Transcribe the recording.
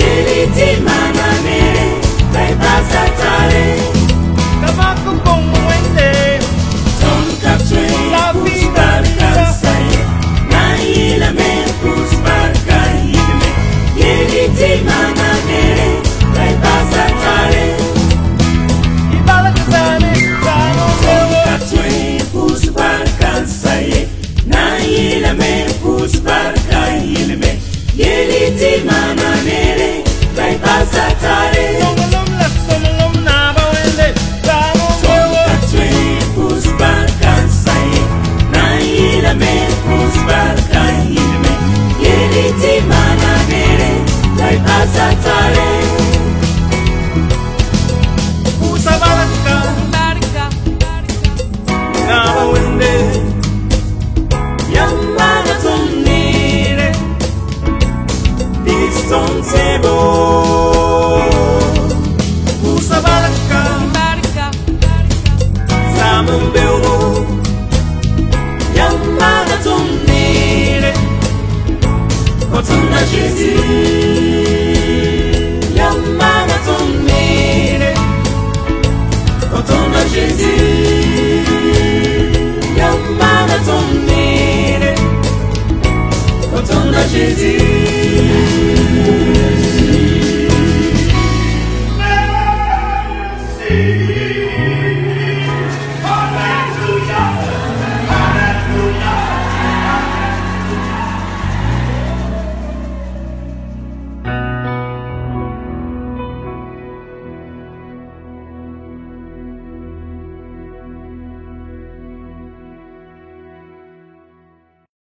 Yeliti manane, vai passare. Tabaco con wende, Ton captue, la vida cansai. Nai la me pusparka yidme. Yeliti manane, vai passare. ibala kazane, kano Ton sewo. captue, pusparka sai. Nai la me pusparka yidme. Yeliti manane, vai passare. Somalum na ba wende, kano sewo. Tonka pusparka sai. Naila me pusparka yilme. Yeliti mananere, vai passare. Usabalaka, na ba wende, Yamana tonire, distoncebo. usabalaka, Samun bello, Yamana tonire, Kotuna Jésus. Yamana tonire, Kotuna Jésus. Yamana tonire, Kotuna Jésus.